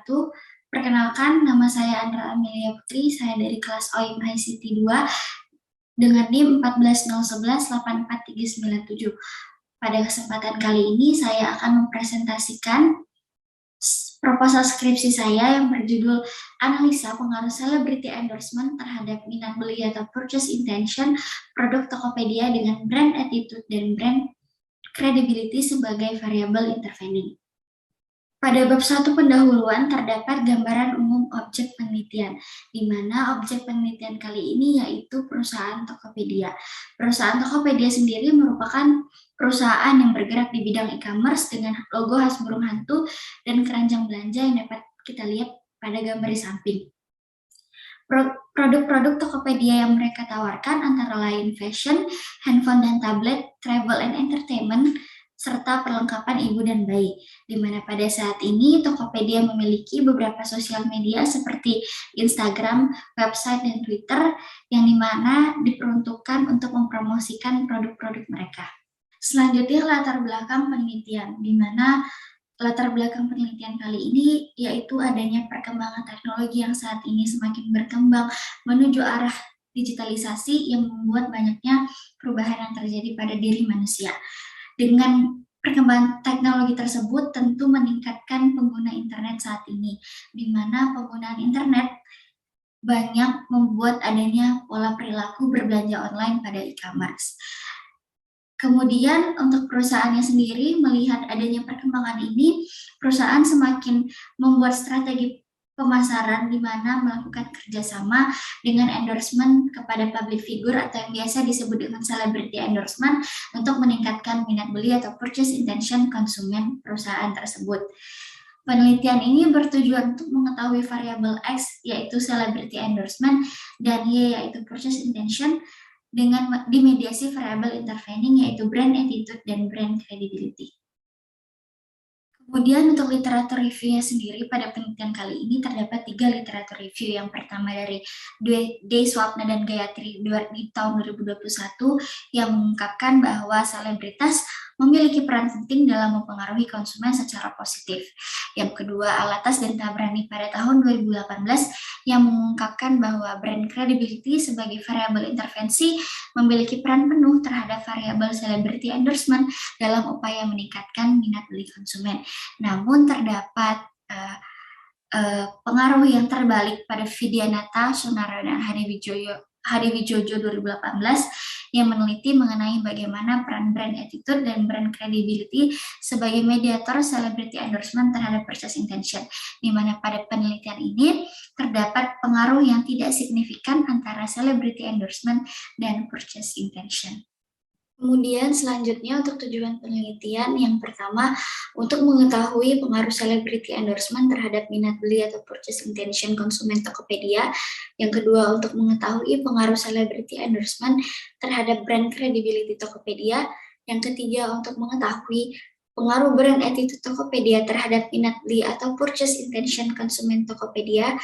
wabarakatuh. Perkenalkan, nama saya Andra Amelia Putri, saya dari kelas OIM ICT 2 dengan NIM 140118437. Pada kesempatan kali ini, saya akan mempresentasikan proposal skripsi saya yang berjudul Analisa Pengaruh Celebrity Endorsement terhadap minat beli atau purchase intention produk Tokopedia dengan brand attitude dan brand credibility sebagai variabel intervening. Pada bab 1 pendahuluan terdapat gambaran umum objek penelitian, di mana objek penelitian kali ini yaitu perusahaan Tokopedia. Perusahaan Tokopedia sendiri merupakan perusahaan yang bergerak di bidang e-commerce dengan logo khas burung hantu dan keranjang belanja yang dapat kita lihat pada gambar di samping. Produk-produk Tokopedia yang mereka tawarkan antara lain fashion, handphone dan tablet, travel and entertainment, serta perlengkapan ibu dan bayi. Di mana pada saat ini Tokopedia memiliki beberapa sosial media seperti Instagram, website, dan Twitter yang dimana diperuntukkan untuk mempromosikan produk-produk mereka. Selanjutnya latar belakang penelitian, di mana latar belakang penelitian kali ini yaitu adanya perkembangan teknologi yang saat ini semakin berkembang menuju arah digitalisasi yang membuat banyaknya perubahan yang terjadi pada diri manusia. Dengan perkembangan teknologi tersebut tentu meningkatkan pengguna internet saat ini, di mana penggunaan internet banyak membuat adanya pola perilaku berbelanja online pada e-commerce. Kemudian untuk perusahaannya sendiri melihat adanya perkembangan ini, perusahaan semakin membuat strategi pemasaran di mana melakukan kerjasama dengan endorsement kepada public figure atau yang biasa disebut dengan celebrity endorsement untuk meningkatkan minat beli atau purchase intention konsumen perusahaan tersebut. Penelitian ini bertujuan untuk mengetahui variabel X yaitu celebrity endorsement dan Y yaitu purchase intention dengan dimediasi variabel intervening yaitu brand attitude dan brand credibility. Kemudian untuk literatur review-nya sendiri pada penelitian kali ini terdapat 3 literatur review. Yang pertama dari Deiswapna dan Gayatri di tahun 2021 yang mengungkapkan bahwa selebritas memiliki peran penting dalam mempengaruhi konsumen secara positif. Yang kedua, Alatas dan Tabrani pada tahun 2018 yang mengungkapkan bahwa brand credibility sebagai variabel intervensi memiliki peran penuh terhadap variabel celebrity endorsement dalam upaya meningkatkan minat beli konsumen. Namun terdapat pengaruh yang terbalik pada Vidyanata, Sunara, dan Hariwijojo 2018 yang meneliti mengenai bagaimana peran brand attitude dan brand credibility sebagai mediator celebrity endorsement terhadap purchase intention, di mana pada penelitian ini terdapat pengaruh yang tidak signifikan antara celebrity endorsement dan purchase intention. Kemudian selanjutnya untuk tujuan penelitian yang pertama untuk mengetahui pengaruh celebrity endorsement terhadap minat beli atau purchase intention konsumen Tokopedia. Yang kedua untuk mengetahui pengaruh celebrity endorsement terhadap brand credibility Tokopedia. Yang ketiga untuk mengetahui pengaruh brand attitude Tokopedia terhadap minat beli atau purchase intention konsumen Tokopedia.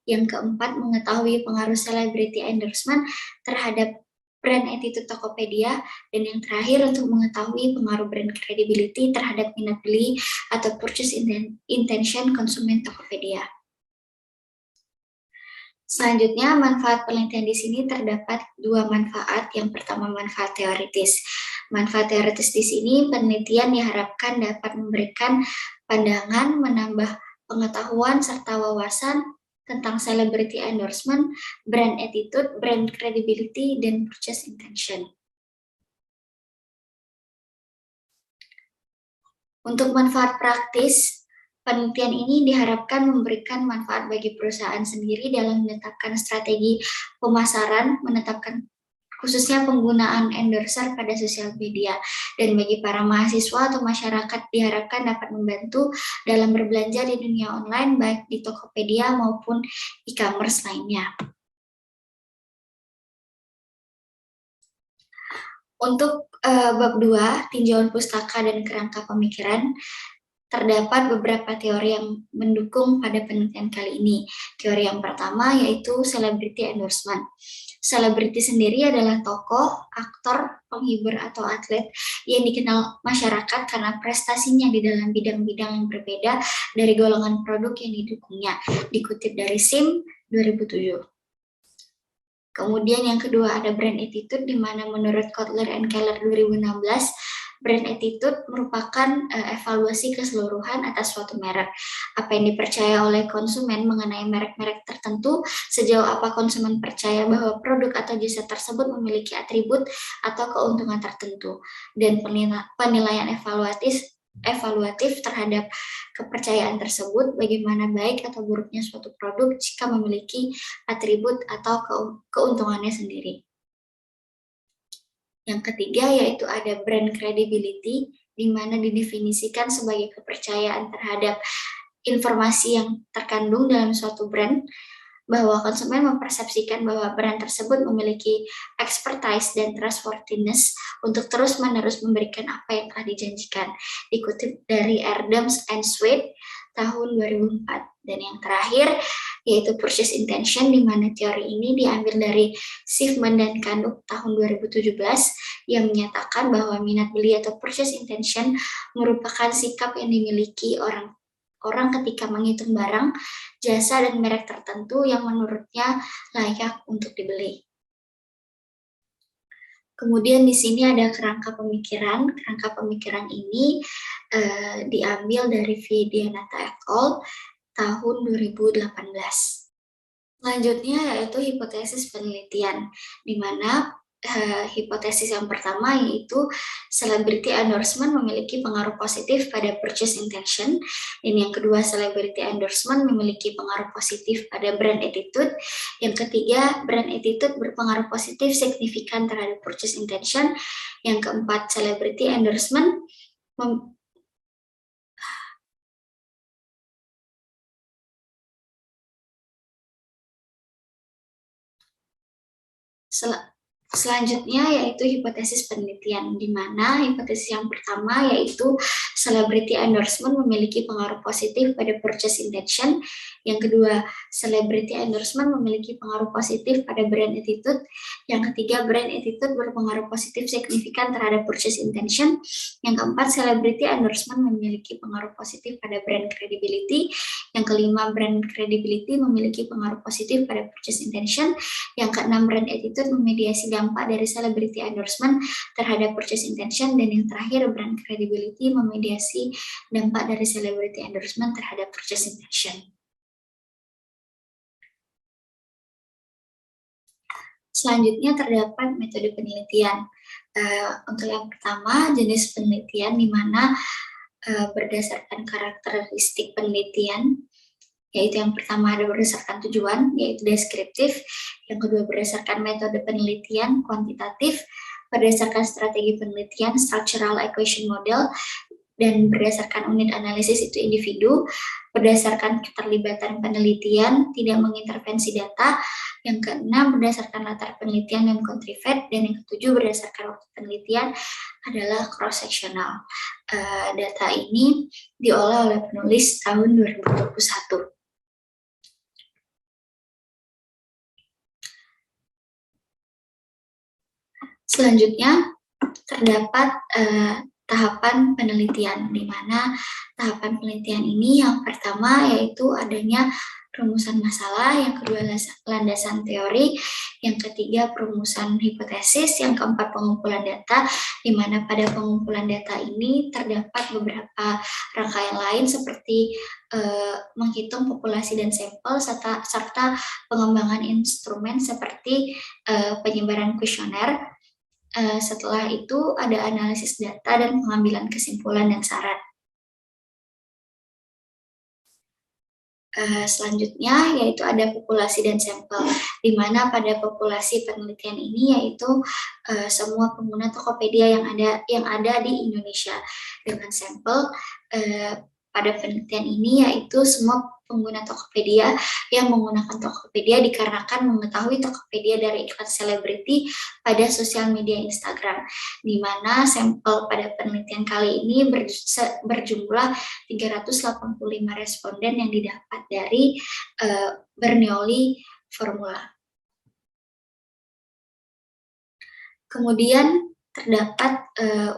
Yang keempat mengetahui pengaruh celebrity endorsement terhadap brand attitude Tokopedia, dan yang terakhir untuk mengetahui pengaruh brand credibility terhadap minat beli atau purchase intention konsumen Tokopedia. Selanjutnya, manfaat penelitian di sini terdapat 2 manfaat. Yang pertama, manfaat teoritis. Manfaat teoritis di sini penelitian diharapkan dapat memberikan pandangan, menambah pengetahuan serta wawasan tentang celebrity endorsement, brand attitude, brand credibility, dan purchase intention. Untuk manfaat praktis, penelitian ini diharapkan memberikan manfaat bagi perusahaan sendiri dalam menetapkan strategi pemasaran, menetapkan khususnya penggunaan endorser pada sosial media, dan bagi para mahasiswa atau masyarakat diharapkan dapat membantu dalam berbelanja di dunia online baik di Tokopedia maupun e-commerce lainnya. Untuk bab 2, tinjauan pustaka dan kerangka pemikiran, Terdapat beberapa teori yang mendukung pada penelitian kali ini. Teori yang pertama yaitu celebrity endorsement. Selebriti sendiri adalah tokoh, aktor, penghibur, atau atlet yang dikenal masyarakat karena prestasinya di dalam bidang-bidang yang berbeda dari golongan produk yang didukungnya. Dikutip dari SIM 2007. Kemudian yang kedua ada brand attitude, di mana menurut Kotler and Keller 2016, brand attitude merupakan evaluasi keseluruhan atas suatu merek. Apa yang dipercaya oleh konsumen mengenai merek-merek tertentu, sejauh apa konsumen percaya bahwa produk atau jasa tersebut memiliki atribut atau keuntungan tertentu, dan penilaian evaluatif terhadap kepercayaan tersebut, bagaimana baik atau buruknya suatu produk jika memiliki atribut atau keuntungannya sendiri. Yang ketiga yaitu ada brand credibility, di mana didefinisikan sebagai kepercayaan terhadap informasi yang terkandung dalam suatu brand, bahwa konsumen mempersepsikan bahwa brand tersebut memiliki expertise dan trustworthiness untuk terus-menerus memberikan apa yang telah dijanjikan. Dikutip dari Adams and Sweet tahun 2004. Dan yang terakhir yaitu purchase intention, di mana teori ini diambil dari Schiffman dan Canuck tahun 2017 yang menyatakan bahwa minat beli atau purchase intention merupakan sikap yang dimiliki orang ketika menghitung barang, jasa, dan merek tertentu yang menurutnya layak untuk dibeli. Kemudian di sini ada kerangka pemikiran. Kerangka pemikiran ini diambil dari Vidyanatha et al. Tahun 2018. Selanjutnya yaitu hipotesis penelitian, di mana hipotesis yang pertama yaitu celebrity endorsement memiliki pengaruh positif pada purchase intention, dan yang kedua celebrity endorsement memiliki pengaruh positif pada brand attitude, yang ketiga brand attitude berpengaruh positif signifikan terhadap purchase intention, yang keempat celebrity endorsement Selanjutnya yaitu hipotesis penelitian, di mana hipotesis yang pertama yaitu celebrity endorsement memiliki pengaruh positif pada purchase intention, yang kedua celebrity endorsement memiliki pengaruh positif pada brand attitude, yang ketiga brand attitude berpengaruh positif signifikan terhadap purchase intention, yang keempat celebrity endorsement memiliki pengaruh positif pada brand credibility, yang kelima brand credibility memiliki pengaruh positif pada purchase intention, yang keenam brand attitude memediasi dampak dari celebrity endorsement terhadap purchase intention, dan yang terakhir brand credibility memediasi dampak dari celebrity endorsement terhadap purchase intention. Selanjutnya terdapat metode penelitian. Untuk yang pertama jenis penelitian, di mana berdasarkan karakteristik penelitian, yaitu yang pertama ada berdasarkan tujuan, yaitu deskriptif, yang kedua berdasarkan metode penelitian, kuantitatif, berdasarkan strategi penelitian, structural equation model, dan berdasarkan unit analisis itu individu, berdasarkan keterlibatan penelitian, tidak mengintervensi data, yang keenam berdasarkan latar penelitian dan country fact, dan yang ketujuh berdasarkan waktu penelitian adalah cross-sectional. Data ini diolah oleh penulis tahun 2021. Selanjutnya terdapat tahapan penelitian, di mana tahapan penelitian ini yang pertama yaitu adanya rumusan masalah, yang kedua landasan teori, yang ketiga perumusan hipotesis, yang keempat pengumpulan data, di mana pada pengumpulan data ini terdapat beberapa rangkaian lain seperti menghitung populasi dan sampel, serta pengembangan instrumen seperti penyebaran kuesioner. Setelah itu ada analisis data dan pengambilan kesimpulan dan saran. Selanjutnya yaitu ada populasi dan sampel, di mana pada populasi penelitian ini yaitu semua pengguna Tokopedia yang ada di Indonesia, dengan sampel pada penelitian ini yaitu semua pengguna Tokopedia yang menggunakan Tokopedia dikarenakan mengetahui Tokopedia dari iklan selebriti pada sosial media Instagram, di mana sampel pada penelitian kali ini berjumlah 385 responden yang didapat dari Bernoulli Formula. Kemudian terdapat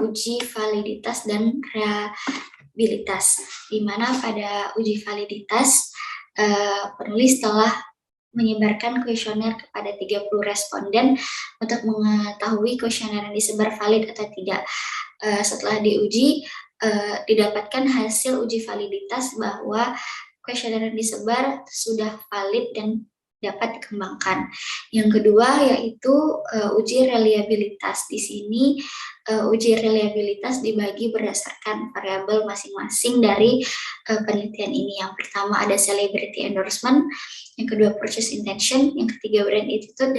uji validitas dan reliabilitas, di mana pada uji validitas penulis telah menyebarkan kuesioner kepada 30 responden untuk mengetahui kuesioner yang disebar valid atau tidak. Setelah diuji, didapatkan hasil uji validitas bahwa kuesioner yang disebar sudah valid dan dapat dikembangkan. Yang kedua yaitu uji reliabilitas. Di sini uji reliabilitas dibagi berdasarkan variabel masing-masing dari penelitian ini. Yang pertama ada celebrity endorsement, yang kedua purchase intention, yang ketiga brand attitude,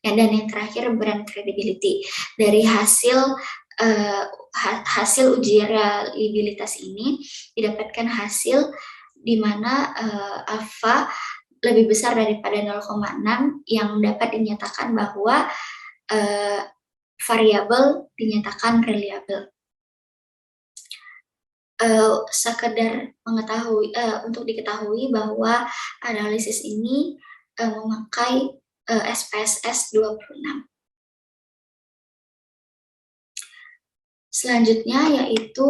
dan yang terakhir brand credibility. Dari hasil uji reliabilitas ini didapatkan hasil di mana alpha lebih besar daripada 0,6 yang dapat dinyatakan bahwa variabel dinyatakan reliable. Sekedar mengetahui untuk diketahui bahwa analisis ini memakai SPSS 26. Selanjutnya yaitu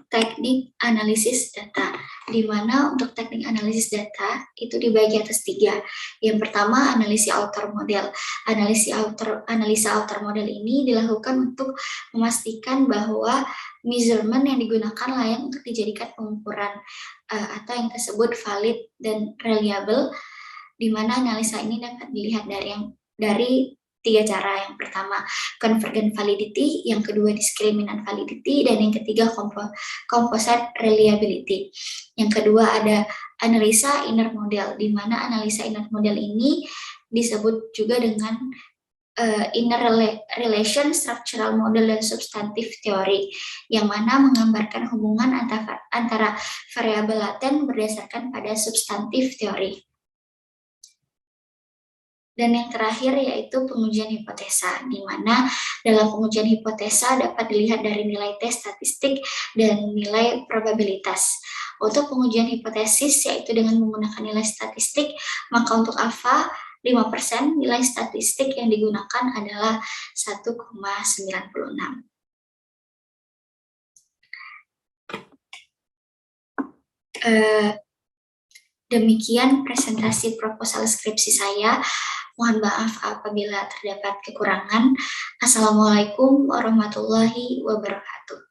teknik analisis data, di mana untuk teknik analisis data itu dibagi atas 3. Yang pertama, analisa outer model. Analisa outer model ini dilakukan untuk memastikan bahwa measurement yang digunakan layak untuk dijadikan pengukuran atau yang tersebut valid dan reliable, di mana analisa ini dapat dilihat dari 3 cara. Yang pertama, convergent validity, yang kedua discriminant validity, dan yang ketiga composite reliability. Yang kedua ada analisa inner model, di mana analisa inner model ini disebut juga dengan inner relation, structural model, dan substantive theory, yang mana menggambarkan hubungan antara variabel laten berdasarkan pada substantive theory. Dan yang terakhir yaitu pengujian hipotesa, di mana dalam pengujian hipotesa dapat dilihat dari nilai T statistik dan nilai probabilitas. Untuk pengujian hipotesis yaitu dengan menggunakan nilai statistik, maka untuk alfa 5% nilai statistik yang digunakan adalah 1,96. Demikian presentasi proposal skripsi saya. Mohon maaf apabila terdapat kekurangan. Assalamualaikum warahmatullahi wabarakatuh.